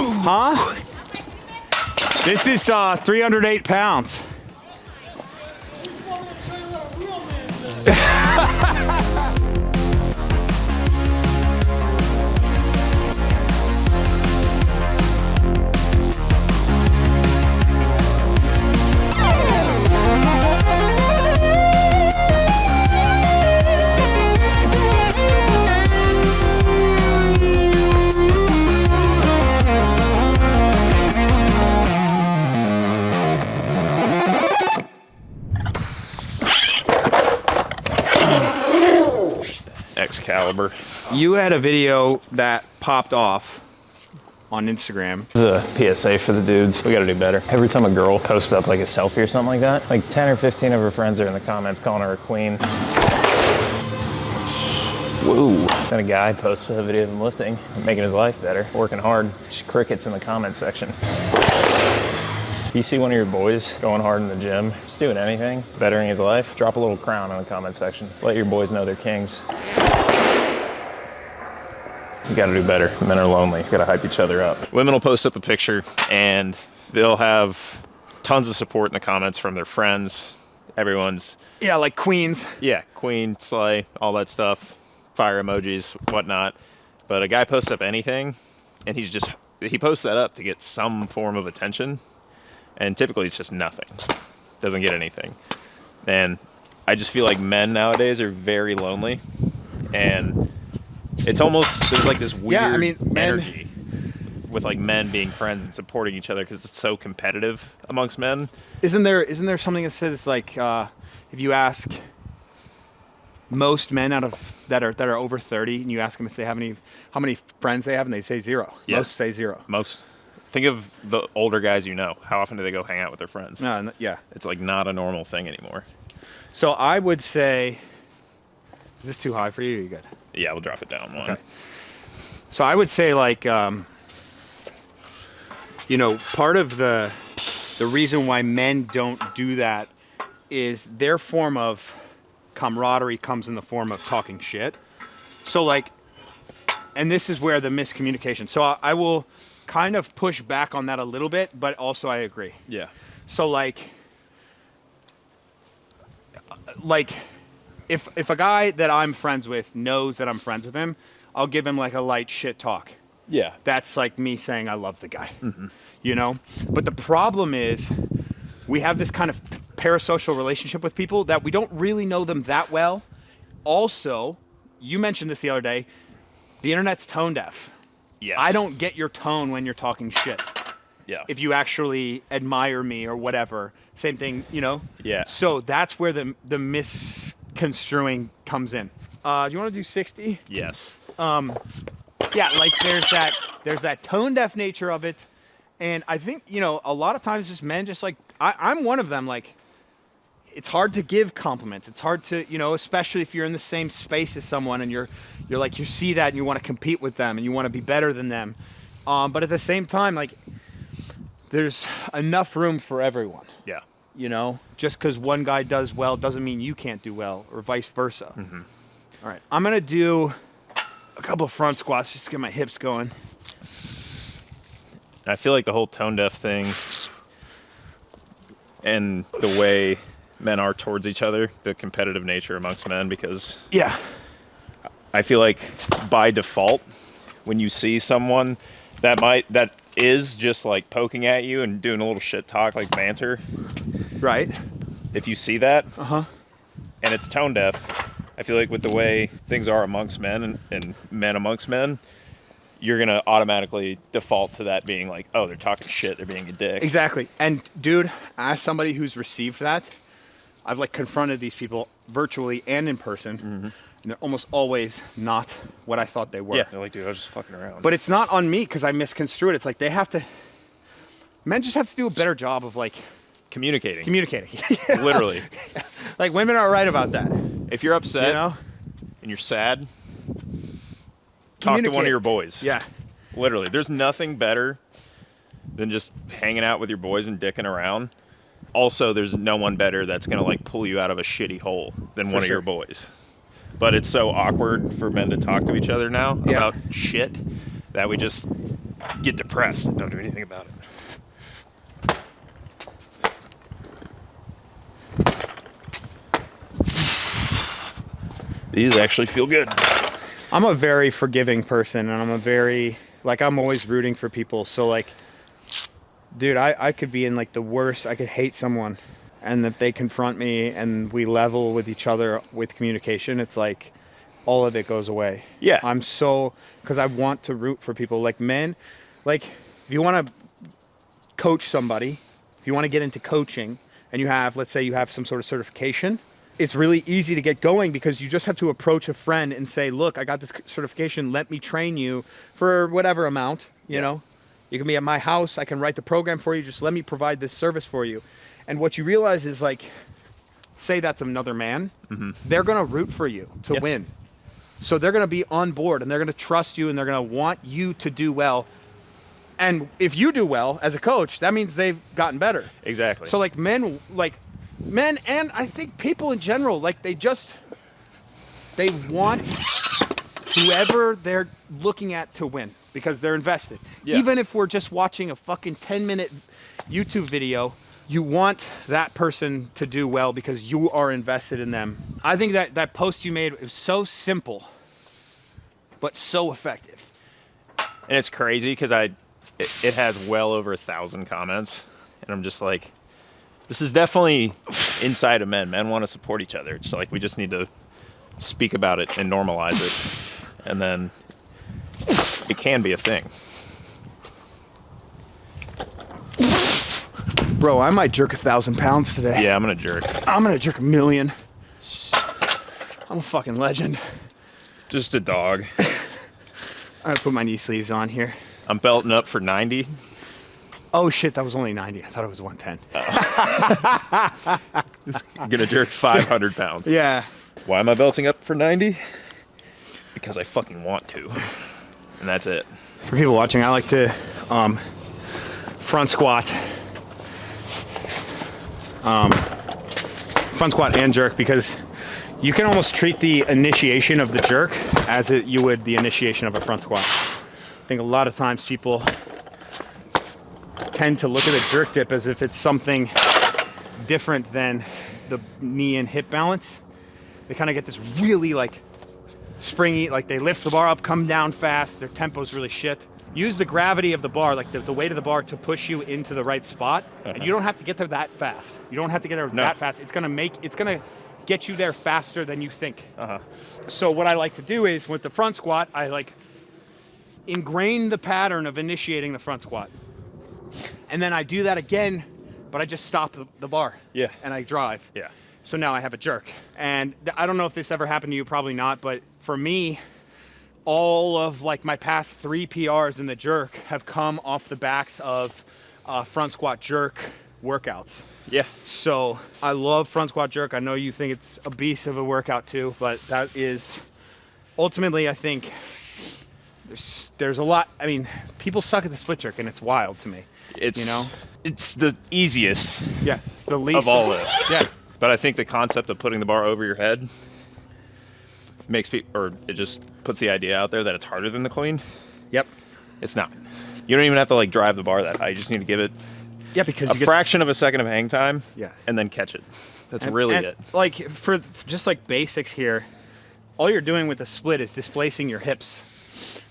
Huh? This is 308 pounds. Excalibur. You had a video that popped off on Instagram. This is a PSA for the dudes. We gotta do better. Every time a girl posts up like a selfie or something like that, like 10 or 15 of her friends are in the comments calling her a queen. Whoa. Then a guy posts a video of him lifting, making his life better, working hard. Just crickets in the comment section. You see one of your boys going hard in the gym, just doing anything, bettering his life, drop a little crown in the comment section. Let your boys know they're kings. You gotta do better. Men are lonely. You gotta hype each other up. Women will post up a picture and they'll have tons of support in the comments from their friends. Everyone's... Yeah, like queens. Yeah, queen, slay, all that stuff. Fire emojis, whatnot. But a guy posts up anything and he posts that up to get some form of attention. And typically it's just nothing. Doesn't get anything. And I just feel like men nowadays are very lonely. And it's almost, there's like this weird energy with like men being friends and supporting each other because it's so competitive amongst men. Isn't there something that says like if you ask most men that are over 30 and you ask them if they have how many friends they have and they say zero. Yes. Most say zero. Most. Think of the older guys you know. How often do they go hang out with their friends? Yeah. It's like not a normal thing anymore. So I would say, is this too high for you? Or are you good? Yeah, we'll drop it down one. Okay. So I would say like, part of the reason why men don't do that is their form of camaraderie comes in the form of talking shit. So like, and this is where the miscommunication. So I will kind of push back on that a little bit, but also I agree. Yeah. So like if a guy that I'm friends with knows that I'm friends with him, I'll give him like a light shit talk. Yeah. That's like me saying I love the guy. Mm-hmm. But the problem is we have this kind of parasocial relationship with people that we don't really know them that well. Also, you mentioned this the other day, the internet's tone deaf. Yes. I don't get your tone when you're talking shit. Yeah. If you actually admire me or whatever, same thing, Yeah. So that's where the misconstruing comes in. Do you want to do 60? Yes. Yeah, like there's that tone deaf nature of it, and I think a lot of times just men just like I'm one of them. Like it's hard to give compliments. It's hard to especially if you're in the same space as someone and you're like you see that and you want to compete with them and you want to be better than them, but at the same time like there's enough room for everyone. Yeah. Just because one guy does well doesn't mean you can't do well, or vice versa. Mm-hmm. All right, I'm gonna do a couple of front squats just to get my hips going. I feel like the whole tone deaf thing and the way men are towards each other, the competitive nature amongst men, because Yeah. I feel like by default, when you see someone that is just like poking at you and doing a little shit talk, like banter, Right. if you see that Uh-huh. and it's tone deaf, I feel like with the way things are amongst men and men amongst men, you're going to automatically default to that being like, oh, they're talking shit, they're being a dick. Exactly. And dude, as somebody who's received that, I've like confronted these people virtually and in person, and they're almost always not what I thought they were. Yeah, they're like, dude, I was just fucking around. But it's not on me because I misconstrue it. It's like men just have to do a better job of like communicating. Literally. Like women are right about that. If you're upset and you're sad, talk to one of your boys. Yeah. Literally. There's nothing better than just hanging out with your boys and dicking around. Also, there's no one better that's going to like pull you out of a shitty hole than one of your boys. But it's so awkward for men to talk to each other now about shit that we just get depressed and don't do anything about it. These actually feel good. I'm a very forgiving person, and I'm a very, like, I'm always rooting for people. So, like, dude, I could be in, like, the worst. I could hate someone, and if they confront me and we level with each other with communication, it's like all of it goes away. Yeah. I'm so, because I want to root for people. Like, men, like, if you want to coach somebody, if you want to get into coaching, and you have, let's say you have some sort of certification, it's really easy to get going because you just have to approach a friend and say, look, I got this certification. Let me train you for whatever amount, you know. You can be at my house. I can write the program for you. Just let me provide this service for you. And what you realize is, like, say that's another man. They're going to root for you to win. So they're going to be on board, and they're going to trust you, and they're going to want you to do well. And if you do well as a coach, that means they've gotten better. Exactly. So, like, men, and I think people in general, like, they want whoever they're looking at to win because they're invested. Yeah. Even if we're just watching a fucking 10-minute YouTube video, you want that person to do well because you are invested in them. I think that post you made was so simple, but so effective. And it's crazy because it has well over 1,000 comments, and I'm just like, this is definitely inside of men. Men want to support each other. It's like we just need to speak about it and normalize it, and then it can be a thing. Bro, I might jerk 1,000 pounds today. Yeah, I'm gonna jerk. I'm gonna jerk 1,000,000. I'm a fucking legend. Just a dog. I gotta put my knee sleeves on here. I'm belting up for 90. Oh shit, that was only 90. I thought it was 110. I'm gonna jerk 500 pounds. Yeah. Why am I belting up for 90? Because I fucking want to, and that's it. For people watching, I like to front squat. Front squat and jerk because you can almost treat the initiation of the jerk as you would the initiation of a front squat. I think a lot of times people tend to look at a jerk dip as if it's something different than the knee and hip balance. They kind of get this really, like, springy, like they lift the bar up, come down fast, their tempo's really shit. Use the gravity of the bar, like the weight of the bar, to push you into the right spot. And you don't have to get there that fast. You don't have to get there that fast. It's gonna get you there faster than you think. So what I like to do is, with the front squat, I like ingrain the pattern of initiating the front squat. And then I do that again, but I just stop the bar. Yeah. And I drive. Yeah. So now I have a jerk. And I don't know if this ever happened to you, probably not, but for me, all of, like, my past 3 PRs in the jerk have come off the backs of front squat jerk workouts. Yeah. So I love front squat jerk. I know you think it's a beast of a workout too, but that is ultimately, I think there's a lot. I mean, people suck at the split jerk, and it's wild to me. It's, you know, it's the easiest yeah, it's the least of all this. Yeah. But I think the concept of putting the bar over your head makes people, or it just puts the idea out there that it's harder than the clean. Yep. It's not. You don't even have to, like, drive the bar that high. You just need to give it Because a fraction of a second of hang time. Yes. And then catch it. That's really it. Like, for just like basics here, all you're doing with the split is displacing your hips.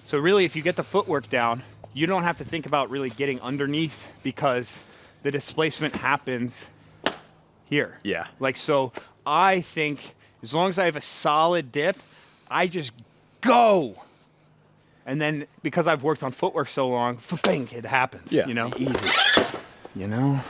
So really, if you get the footwork down, you don't have to think about really getting underneath because the displacement happens here. Yeah. Like, so I think as long as I have a solid dip, I just go. And then because I've worked on footwork so long, bang, it happens. Yeah. You know? Easy. You know?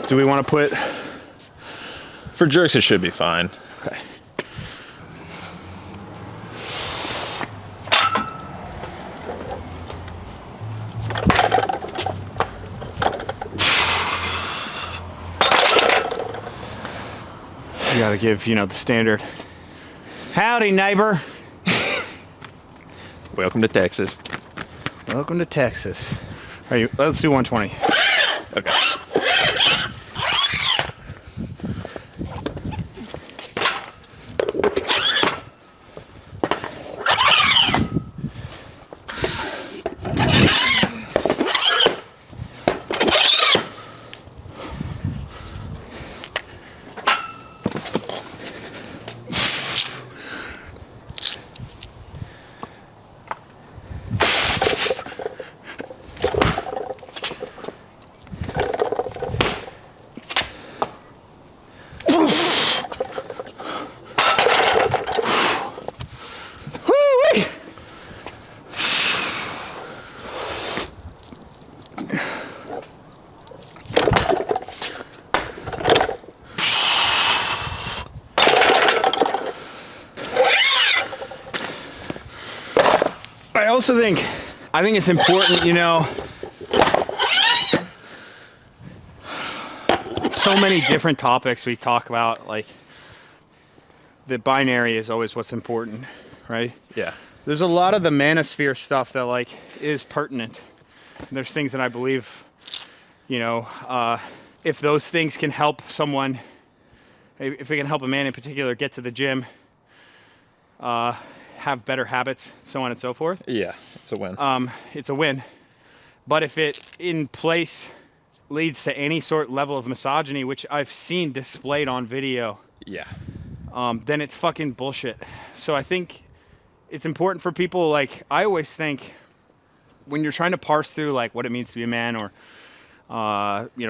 Do we want to put... For jerks, it should be fine. Okay. You gotta give, the standard. Howdy, neighbor. Welcome to Texas. Welcome to Texas. All right, let's do 120. Okay. I think it's important, so many different topics we talk about, like the binary is always what's important, right? Yeah. There's a lot of the manosphere stuff that is pertinent. And there's things that I believe, if those things can help someone, if it can help a man in particular get to the gym, have better habits, so on and so forth. Yeah, it's a win. It's a win. But if it in place leads to any sort level of misogyny, which I've seen displayed on video, yeah. Then it's fucking bullshit. So I think it's important for people, I always think when you're trying to parse through what it means to be a man or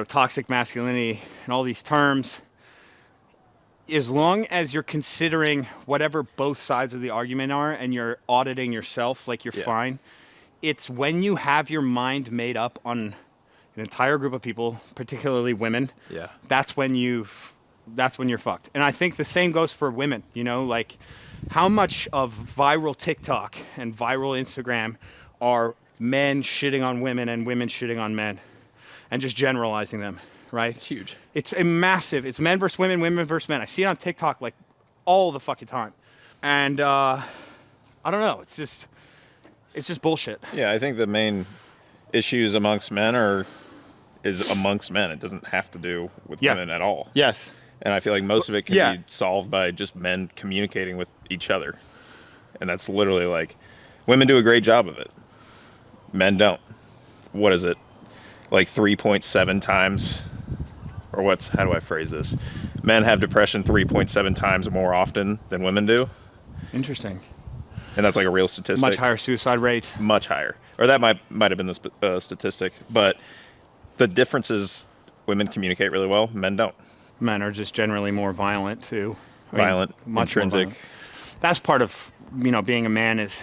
toxic masculinity and all these terms, as long as you're considering whatever both sides of the argument are and you're auditing yourself, you're fine. It's when you have your mind made up on an entire group of people, particularly women. Yeah. That's when you're fucked. And I think the same goes for women, how much of viral TikTok and viral Instagram are men shitting on women and women shitting on men and just generalizing them. Right? It's huge. It's it's men versus women, women versus men. I see it on TikTok all the fucking time. And I don't know, it's just bullshit. Yeah, I think the main issues amongst men is amongst men. It doesn't have to do with women at all. Yes. And I feel like most of it can be solved by just men communicating with each other. And that's literally women do a great job of it. Men don't. What is it? 3.7 times, or how do I phrase this? Men have depression 3.7 times more often than women do. Interesting. And that's a real statistic. Much higher suicide rate. Much higher. Or that might have been the statistic. But the difference is women communicate really well, men don't. Men are just generally more violent too. Violent, much more intrinsic. Violent. That's part of, being a man is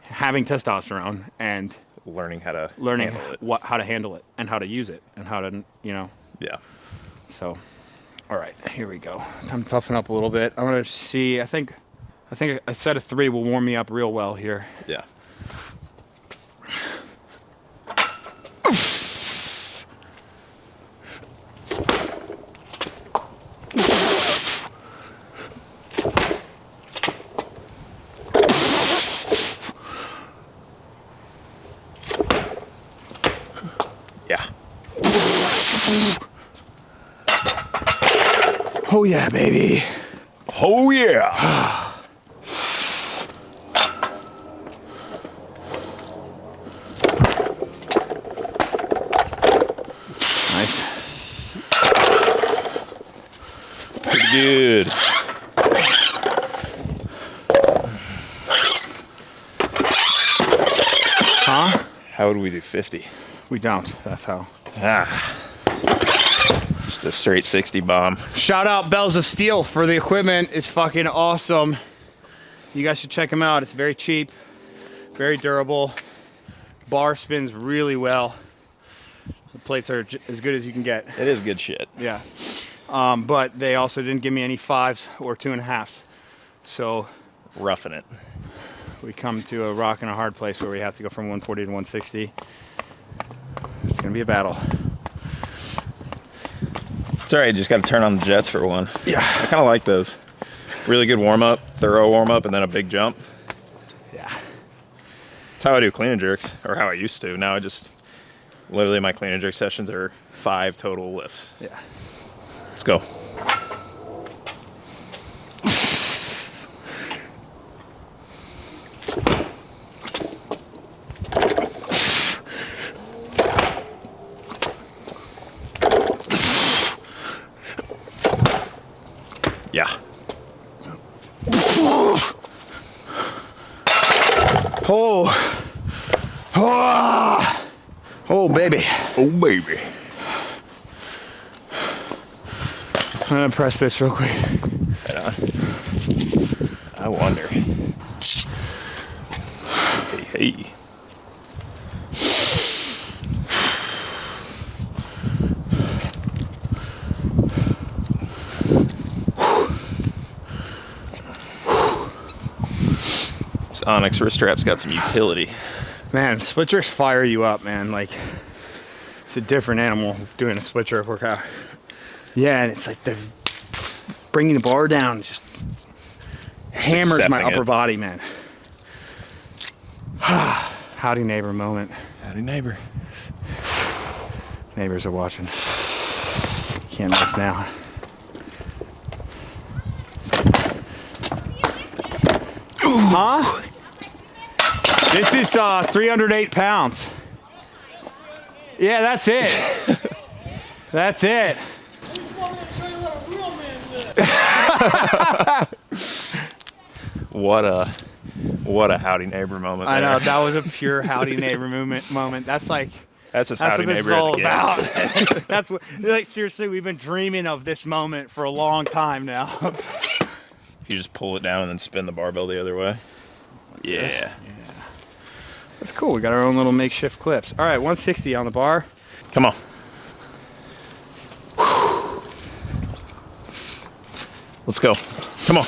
having testosterone and learning how to handle it and how to use it and how to, Yeah. So, all right, here we go. Time to toughen up a little bit. I'm going to see, I think a set of 3 will warm me up real well here. Yeah. Oh yeah, baby. Oh yeah. Nice. Pretty good. Huh? How would we do 50? We don't. That's how. Just a straight 60 bomb. Shout out Bells of Steel for the equipment. It's fucking awesome. You guys should check them out. It's very cheap, very durable. Bar spins really well. The plates are as good as you can get. It is good shit. Yeah. But they also didn't give me any 5s or 2.5s. So roughing it. We come to a rock and a hard place where we have to go from 140 to 160. It's gonna be a battle. It's all right. You just got to turn on the jets for one. Yeah. I kind of like those. Really good warm up, thorough warm up, and then a big jump. Yeah. That's how I do clean and jerks, or how I used to. Now I just literally my clean and jerk sessions are 5 total lifts. Yeah. Let's go. Yeah. Oh. Oh. Oh, baby. Oh, baby. I'm gonna press this real quick. Right on. I wonder. Hey, hey. This Onyx wrist strap's got some utility. Man, split jerks fire you up, man. Like, it's a different animal doing a split jerk workout. Yeah, and it's like the bringing the bar down just hammers my upper body, man. Howdy neighbor moment. Howdy neighbor. Neighbors are watching. Can't miss now. Huh? This is 308 pounds. Yeah, that's it. That's it. What a howdy neighbor moment. I know, there. that was a pure howdy neighbor moment. That's like, That's as that's howdy what this is neighbor as all it about. gets. That's what, like, seriously, we've been dreaming of this moment for a long time now. You just pull it down and then spin the barbell the other way. Yeah. That's cool. We got our own little makeshift clips. All right, 160 on the bar. Come on. Let's go. Come on.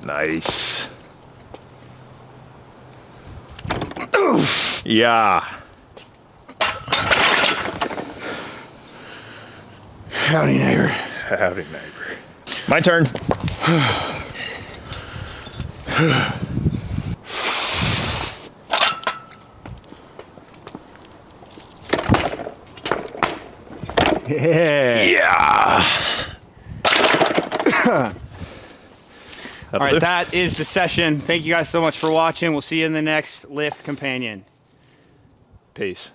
Nice. Oof. Yeah. Howdy neighbor. Howdy neighbor. My turn. Yeah. Yeah. All right, that is the session. Thank you guys so much for watching. We'll see you in the next Lift Companion. Peace.